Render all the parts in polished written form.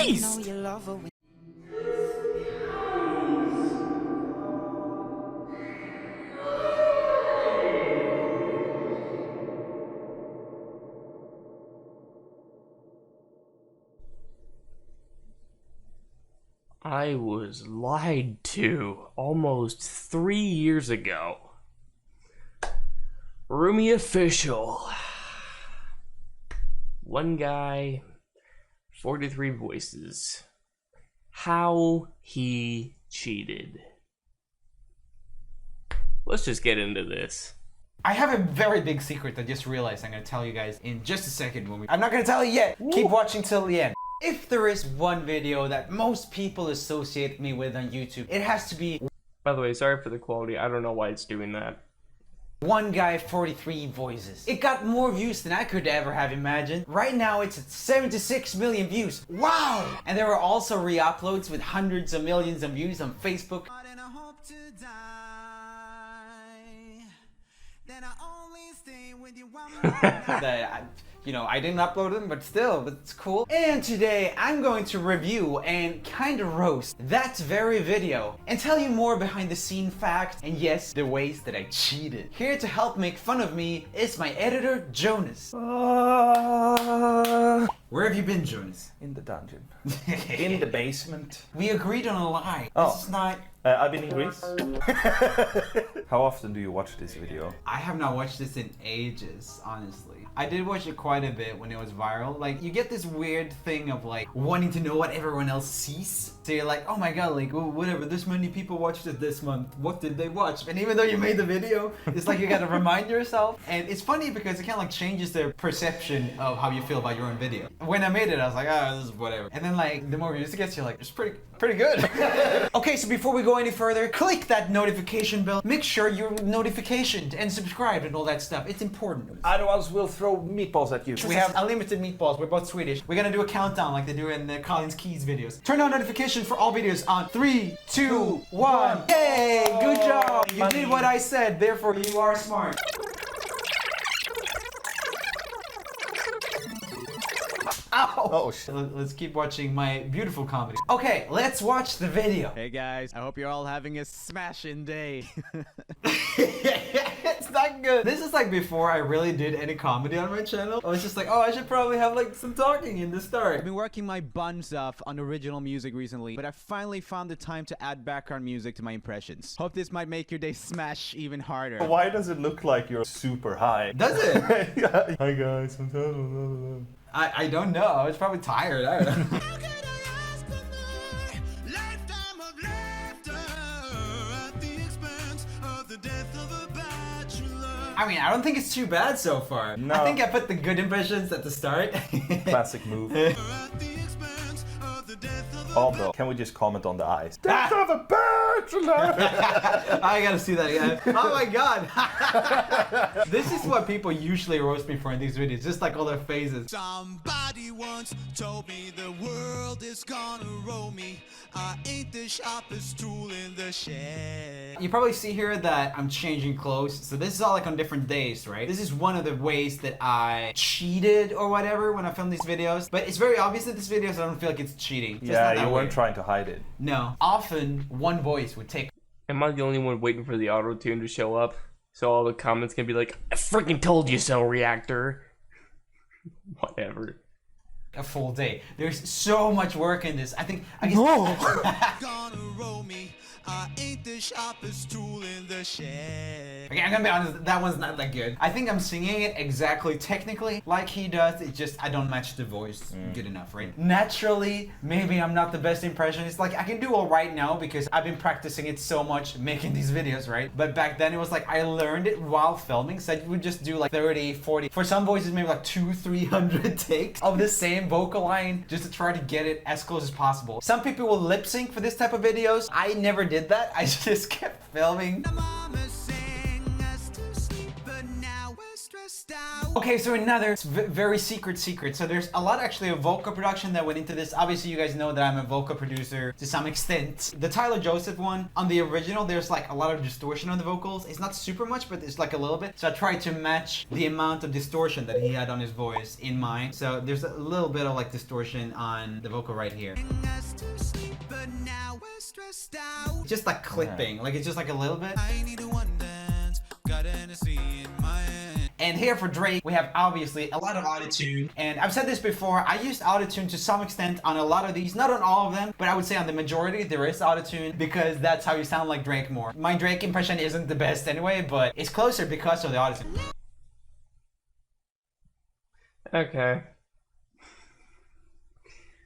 Jeez! I was lied to almost 3 years ago. Roomie official. One guy, 43 voices. How he cheated. Let's just get into this. I have a very big secret that I just realized I'm going to tell you guys in just a second. I'm not going to tell you yet. Ooh. Keep watching till the end. If there is one video that most people associate me with on YouTube, it has to be... By the way, sorry for the quality. I don't know why it's doing that. One guy, 43 voices. It got more views than I could ever have imagined. Right now it's at 76 million views. Wow! And there were also re-uploads with hundreds of millions of views on Facebook. I didn't upload them, but still, it's cool. And today, I'm going to review and kind of roast that very video and tell you more behind the scene facts and yes, the ways that I cheated. Here to help make fun of me is my editor, Jonas. Where have you been, Jonas? In the dungeon. In the basement. We agreed on a lie. Oh. This is not... I've been in Greece. How often do you watch this video? I have not watched this in ages, honestly. I did watch it quite a bit when it was viral. Like, you get this weird thing of like wanting to know what everyone else sees. So you're like, oh my god, like, oh, whatever, this many people watched it this month. What did they watch? And even though you made the video, it's like you gotta remind yourself. And it's funny because it kind of like changes their perception of how you feel about your own video. When I made it, I was like, oh, this is whatever. And then like, the more views it gets, you're like, it's pretty good. Okay, so before we go any further, click that notification bell. Make sure you're notificationed and subscribed and all that stuff. It's important. Otherwise, we'll throw meatballs at you. We have unlimited meatballs. We're both Swedish. We're gonna do a countdown like they do in the Collins Keys videos. Turn on notifications for all videos on 3, 2, 1. Hey, good job. You did what I said, therefore you are smart. Ow! Oh shit. Let's keep watching my beautiful comedy. Okay, let's watch the video. Hey guys, I hope you're all having a smashing day. It's not good. This is like before I really did any comedy on my channel. I was just like, oh, I should probably have like some talking in the start. I've been working my buns off on original music recently, but I finally found the time to add background music to my impressions. Hope this might make your day smash even harder. Why does it look like you're super high? Does it? Yeah. Hi guys. I don't know. I was probably tired. I don't know. I mean, I don't think it's too bad so far. No. I think I put the good impressions at the start. Classic move. Oh, bro. Can we just comment on the eyes? Death of a bachelor! I gotta see that again. Oh my god! This is what people usually roast me for in these videos, just like all their phases. Somebody once told me the world is gonna roll me. I ain't the sharpest tool in the shed. You probably see here that I'm changing clothes. So this is all like on different days, right? This is one of the ways that I cheated or whatever when I film these videos. But it's very obvious that this video, so I don't feel like it's cheating. It's yeah, you weren't trying to hide it. No. Often, one voice would take... Am I the only one waiting for the auto-tune to show up? So all the comments can be like, I freaking told you so, reactor. Whatever. A full day. There's so much work in this. I guess Gonna roll me. I ain't the sharpest tool in the shed. Okay, I'm gonna be honest, that one's not that good. I think I'm singing it exactly technically like he does. It's just I don't match the voice good enough, right? Naturally, maybe I'm not the best impressionist. Like I can do all right now because I've been practicing it so much making these videos, right? But back then it was like I learned it while filming, so I would just do like 30, 40, for some voices maybe like 200-300 takes of the same vocal line just to try to get it as close as possible. Some people will lip sync for this type of videos. I never did that. I just kept filming. Mama sang us to sleep, but now we're stressed out. Okay, so another very secret. So there's a lot actually of vocal production that went into this. Obviously, you guys know that I'm a vocal producer to some extent. The Tyler Joseph one, on the original, there's like a lot of distortion on the vocals. It's not super much, but it's like a little bit. So I tried to match the amount of distortion that he had on his voice in mine. So there's a little bit of like distortion on the vocal right here. Just like clipping, like it's just like a little bit. And here for Drake, we have obviously a lot of autotune. And I've said this before, I used autotune to some extent on a lot of these, not on all of them, but I would say on the majority there is autotune because that's how you sound like Drake more. My Drake impression isn't the best anyway, but it's closer because of the autotune. Okay.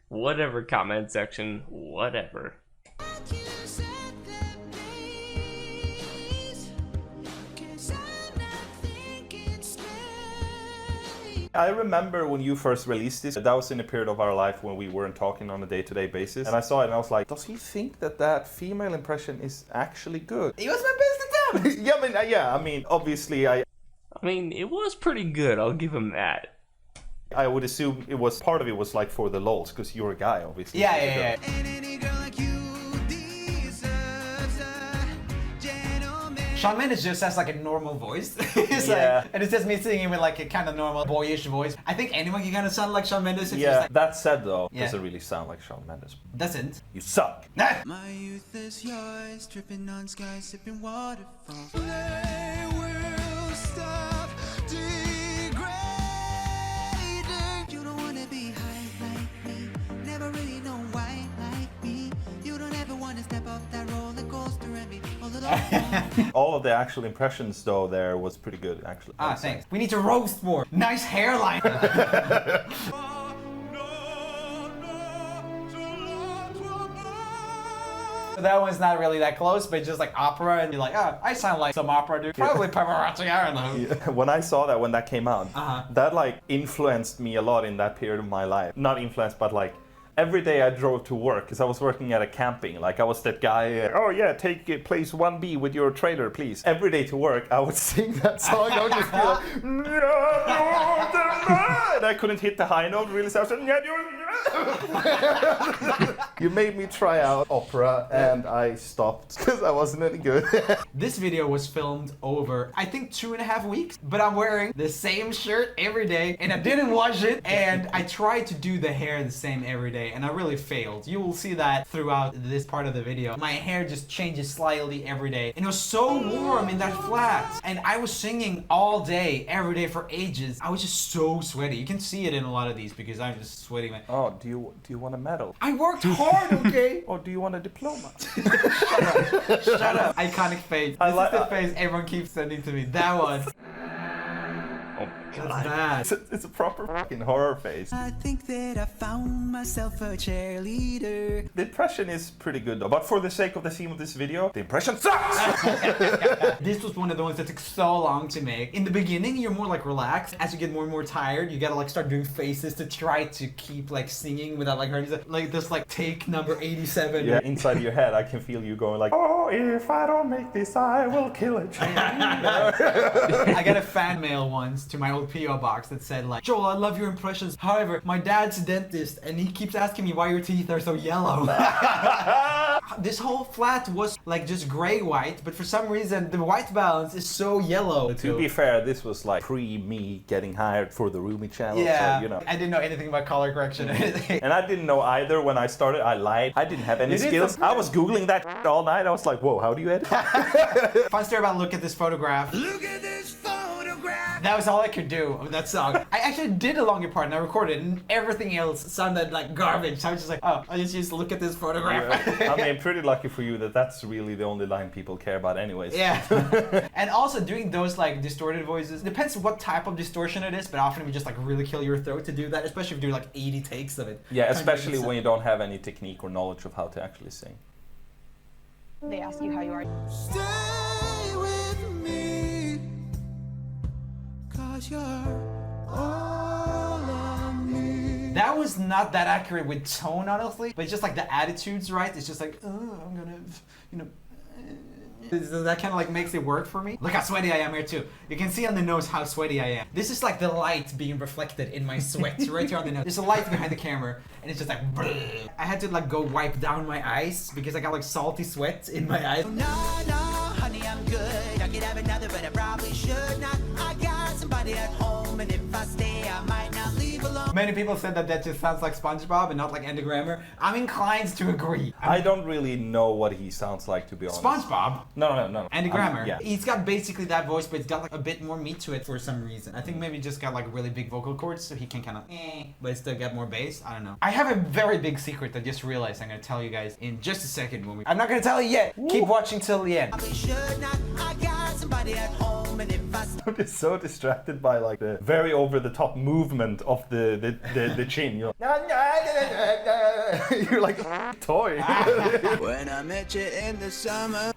Whatever, comment section, whatever. I remember when you first released this, that was in a period of our life when we weren't talking on a day-to-day basis. And I saw it and I was like, does he think that that female impression is actually good? It was my best attempt! I mean, obviously I mean, it was pretty good, I'll give him that. I would assume it was, part of it was like for the lols, because you're a guy, obviously. Yeah. Shawn Mendes just has like a normal voice. It's like, and it's just me singing with like a kind of normal boyish voice. I think anyone can kind of sound like Shawn Mendes. If like... That said though, doesn't really sound like Shawn Mendes. Doesn't? You suck. My youth is yours, tripping on skies, sipping waterfalls. Play will stop degrading. You don't wanna be high like me, never really know why like me. You don't ever wanna step up that roller coaster and be all alone. All of the actual impressions though there was pretty good actually. Ah, thanks. We need to roast more. Nice hairline. That one's not really that close, but just like opera, and you're like, oh, I sound like some opera dude. Probably Pavarotti, I don't know. Yeah. When I saw that when that came out, that like influenced me a lot in that period of my life. Not influenced, but like every day I drove to work, because I was working at a camping. Like I was that guy, oh yeah, take place 1B with your trailer, please. Every day to work, I would sing that song. I would just be like, and I couldn't hit the high note really, so I was you made me try out opera and I stopped because I wasn't any good. This video was filmed over, I think 2.5 weeks, but I'm wearing the same shirt every day and I didn't wash it, and I tried to do the hair the same every day and I really failed. You will see that throughout this part of the video. My hair just changes slightly every day and it was so warm in that flat, and I was singing all day, every day for ages. I was just so sweaty. You can see it in a lot of these because I'm just sweating. Oh, do you want a medal? I worked hard, okay? Or do you want a diploma? Shut up. Iconic face. This is the face everyone keeps sending to me. That one. Oh my god. That's bad. It's a proper fucking horror face. I think that I found myself a cheerleader. The impression is pretty good though, but for the sake of the theme of this video, the impression sucks! This was one of the ones that took so long to make. In the beginning, you're more like relaxed. As you get more and more tired, you gotta like start doing faces to try to keep like singing without like hurting. Like this like take number 87. Yeah, inside of your head, I can feel you going like, oh, if I don't make this, I will kill it. I got a fan mail once to my old P.O. box that said like, Joel, I love your impressions. However, my dad's a dentist and he keeps asking me why your teeth are so yellow. This whole flat was like just gray-white, but for some reason the white balance is so yellow. To be fair, this was like pre-me getting hired for the Roomie channel, yeah, so you know. I didn't know anything about color correction or anything. And I didn't know either when I started. I lied. I didn't have any skills. I was Googling that all night. I was like, whoa, how do you edit? Fun story about look at this photograph. Look at this photograph. That was all I could do of that song. I actually did a longer part and I recorded it, and everything else sounded like garbage. So I was just like, oh, I just used to look at this photograph. I mean, pretty lucky for you that that's really the only line people care about anyways. Yeah. And also doing those like distorted voices, depends what type of distortion it is, but often we just like really kill your throat to do that, especially if you do like 80 takes of it. Yeah, especially when you don't have any technique or knowledge of how to actually sing. They ask you how you are. Stay with me, 'cause you're all of me. That was not that accurate with tone, honestly, but it's just like the attitude's right. It's just like, oh, I'm gonna, you know. That kind of like makes it work for me. Look how sweaty I am here too. You can see on the nose how sweaty I am. This is like the light being reflected in my sweat right here on the nose. There's a light behind the camera and it's just like bleh. I had to like go wipe down my eyes because I got like salty sweat in my eyes. No, honey, I'm good. I could have another, but I probably should not. I got somebody at home, and if I stay, I might not leave alone. Many people said that just sounds like SpongeBob and not like Andy Grammer. I'm inclined to agree. I don't really know what he sounds like, to be honest. SpongeBob? No. Andy Grammer? Yeah. He's got basically that voice, but it's got like a bit more meat to it for some reason. I think maybe he just got like really big vocal cords, so he can kind of but still get more bass. I don't know. I have a very big secret that I just realized I'm gonna tell you guys in just a second. I'm not gonna tell you yet. Ooh. Keep watching till the end. I got somebody at home, and if I I'm just so distracted by like the very over-the-top movement of the chin. You're like, you're like a toy. when I met you in the summer.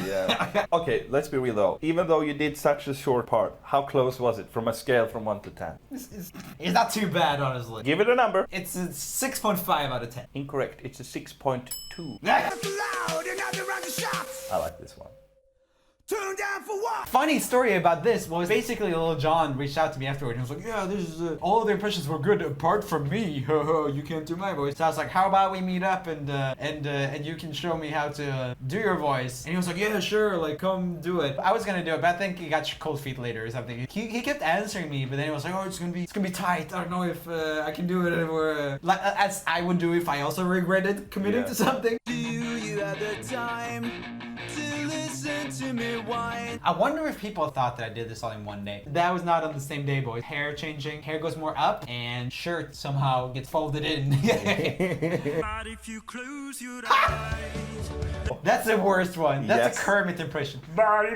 Yeah. Okay, let's be real though. Even though you did such a short part, how close was it from a scale from 1 to 10? It's not too bad, honestly. Give it a number. It's a 6.5 out of 10. Incorrect. It's a 6.2. I like this one. Turn down for what? Funny story about this was basically Lil Jon reached out to me afterward and he was like, yeah, this is all of the impressions were good apart from me. You can't do my voice. So I was like, how about we meet up and you can show me how to do your voice? And he was like, yeah, sure, like come do it. I was gonna do it, but I think he got cold feet later or something. He kept answering me, but then he was like, oh, it's gonna be tight. I don't know if I can do it anymore. Like as I would do if I also regretted committing to something. Do you have the time to listen to me whine? I wonder if people thought that I did this all in one day. That was not on the same day, boys. Hair changing, hair goes more up, and shirt somehow gets folded in. But if you close your eyes, that's the worst one. That's Yes. a Kermit impression. But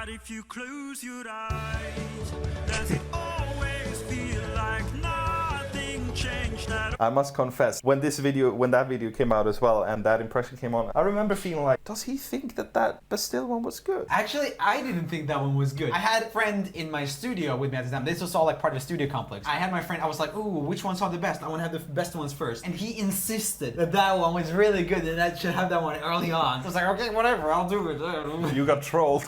if you close your eyes, does it always feel like nothing changed at all? I must confess, when that video came out as well and that impression came on, I remember feeling like, does he think that Bastille one was good? Actually, I didn't think that one was good. I had a friend in my studio with me at the time. This was all like part of the studio complex. I had my friend, I was like, ooh, which ones are the best? I want to have the best ones first. And he insisted that that one was really good and I should have that one early on. I was like, okay, whatever, I'll do it. You got trolled.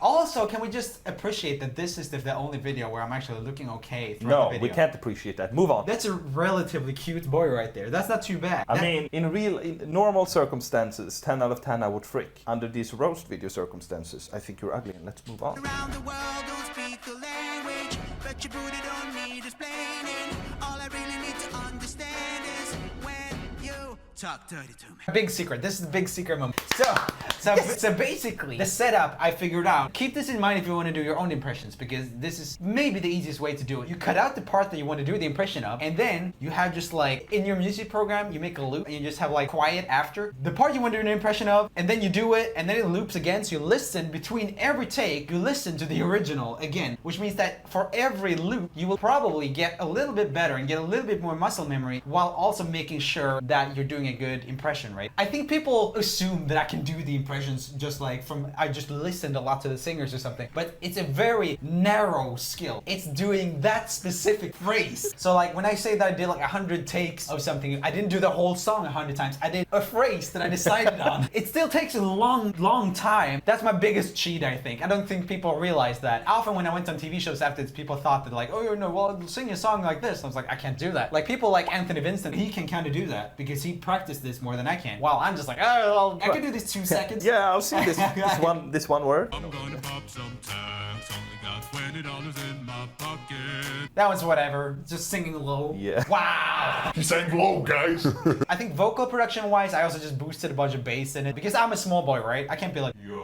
Also, can we just appreciate that this is the only video where I'm actually looking okay throughout the No, video? we can't appreciate that. Move on. That's a relatively cute boy right there. That's not too bad. I mean, in normal circumstances, 10 out of 10 I would frick. Under these roast video circumstances, I think you're ugly and let's move on. Around the world, don't speak the language, but you put it on me, explaining. All I really need to understand is when you talk dirty to me. Big secret. This is the big secret moment. So basically, the setup I figured out. Keep this in mind if you want to do your own impressions, because this is maybe the easiest way to do it. You cut out the part that you want to do the impression of, and then you have just like in your music program, you make a loop and you just have like quiet after the part you want to do an impression of, and then you do it, and then it loops again. So you listen between every take, you listen to the original again, which means that for every loop, you will probably get a little bit better and get a little bit more muscle memory while also making sure that you're doing a good impression, right? I think people assume that I can do the impressions just like I just listened a lot to the singers or something, but it's a very narrow skill. It's doing that specific phrase. So like when I say that I did like 100 takes of something, I didn't do the whole song 100 times. I did a phrase that I decided on. It still takes a long time. That's my biggest cheat, I think. I don't think people realize that. Often when I went on TV shows after this, people thought that like, oh no, well, sing a song like this. I was like, I can't do that. Like people like Anthony Vincent, he can kind of do that because he practiced this more than I can. While I'm just like, oh, I can do this 2 seconds. Yeah, I'll see this one word. I'm gonna pop some tags. Only got $20 in my pocket. That was whatever. Just singing low. Yeah. Wow. He sang low, guys. I think vocal production wise, I also just boosted a bunch of bass in it because I'm a small boy, right? I can't be like, yeah.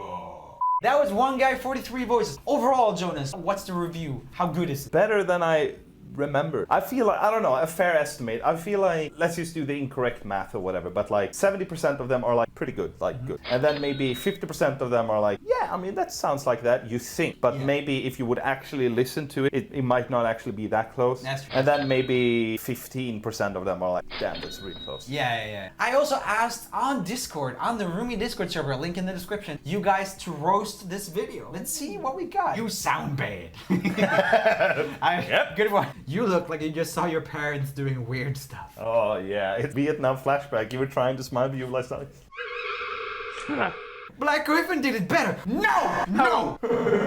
That was one guy, 43 voices. Overall, Jonas, what's the review? How good is it? Better than I remember. I feel like, I don't know, a fair estimate. I feel like, let's just do the incorrect math or whatever, but like 70% of them are like pretty good, like good. And then maybe 50% of them are like, yeah, I mean, that sounds like that, you think. But maybe if you would actually listen to it, it might not actually be that close. That's true. And then maybe 15% of them are like, damn, that's really close. Yeah. I also asked on Discord, on the Roomie Discord server, link in the description, you guys to roast this video. Let's see what we got. You sound bad. Good one. You look like you just saw your parents doing weird stuff. Oh yeah, it's Vietnam flashback. You were trying to smile, but you realized like... Black Griffin did it better. No, no,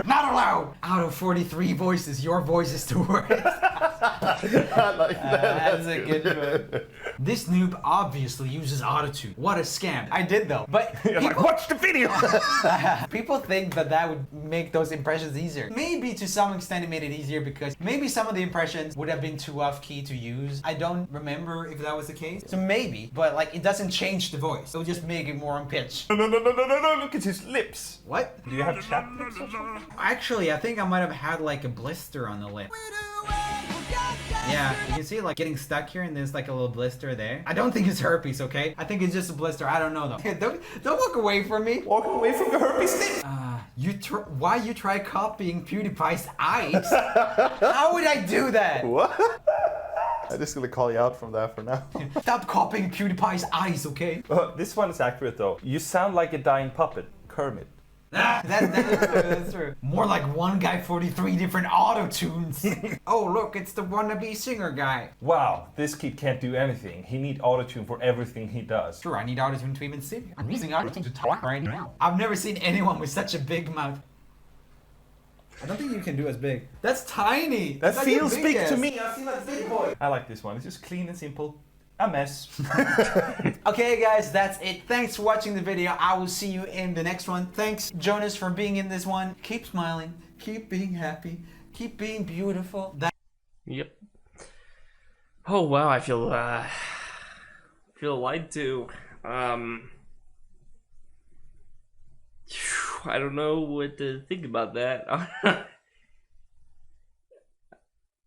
not allowed. Out of 43 voices, your voice is the worst. I like that. That's a good one. This noob obviously uses autotune. What a scam. I did though, but You're like, watch the video. people think that would make those impressions easier. Maybe to some extent it made it easier because maybe some of the impressions would have been too off-key to use. I don't remember if that was the case. So maybe, but like it doesn't change the voice. It'll just make it more on pitch. No, look at his lips. What? Do you have chapped lips or something? Actually, I think I might have had like a blister on the lip. Yeah, you can see it like getting stuck here and there's like a little blister there. I don't think it's herpes, okay? I think it's just a blister. I don't know though. don't walk away from me. Walking away from the herpes thing. Why you try copying PewDiePie's eyes? How would I do that? What? I'm just gonna call you out from that for now. Stop copying PewDiePie's eyes, okay? This one is accurate though. You sound like a dying puppet, Kermit. That's true. More like one guy, 43 different auto-tunes. Oh, look, it's the wannabe singer guy. Wow, this kid can't do anything. He needs autotune for everything he does. Sure, I need auto-tune to even sing. I'm using auto-tune to talk right now. I've never seen anyone with such a big mouth. I don't think you can do as big. That's tiny. That That's feels like big ass. to me. I feel like a big boy. I like this one. It's just clean and simple. A mess. Okay guys, that's it. Thanks for watching the video. I will see you in the next one. Thanks Jonas for being in this one. Keep smiling, keep being happy, keep being beautiful. Yep. Oh wow, I feel lied to. I don't know what to think about that.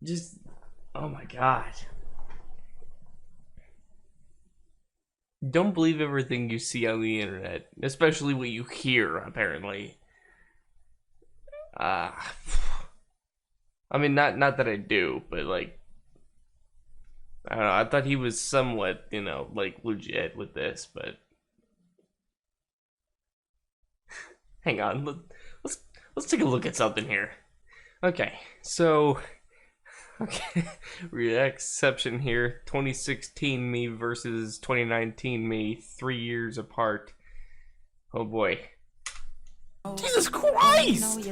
Just, oh my god. Don't believe everything you see on the internet, especially what you hear, apparently. I mean, not that I do, but like, I don't know, I thought he was somewhat, you know, like legit with this, but hang on, let's take a look at something here. Okay, so exception here. 2016 me versus 2019 me, 3 years apart. Oh boy. Jesus Christ!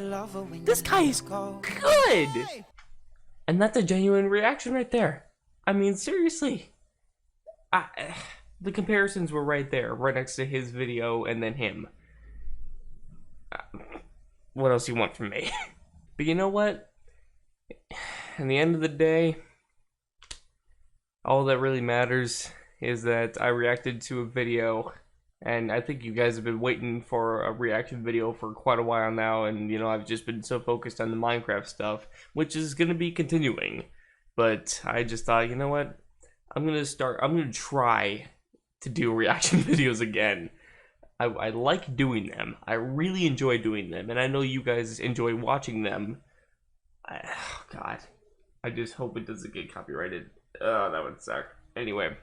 This guy is good! And that's a genuine reaction right there. I mean, seriously. The comparisons were right there, right next to his video and then him. What else you want from me? But you know what? In the end of the day, all that really matters is that I reacted to a video, and I think you guys have been waiting for a reaction video for quite a while now, and you know, I've just been so focused on the Minecraft stuff, which is going to be continuing. But I just thought, you know what, I'm going to try to do reaction videos again. I like doing them. I really enjoy doing them, and I know you guys enjoy watching them. Oh god, I just hope it doesn't get copyrighted. Oh, that would suck. Anyway,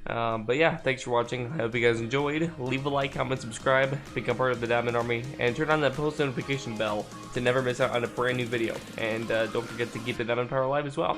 but yeah, thanks for watching. I hope you guys enjoyed. Leave a like, comment, subscribe, become part of the Diamond Army, and turn on that post notification bell to never miss out on a brand new video. And don't forget to keep the Diamond Power alive as well.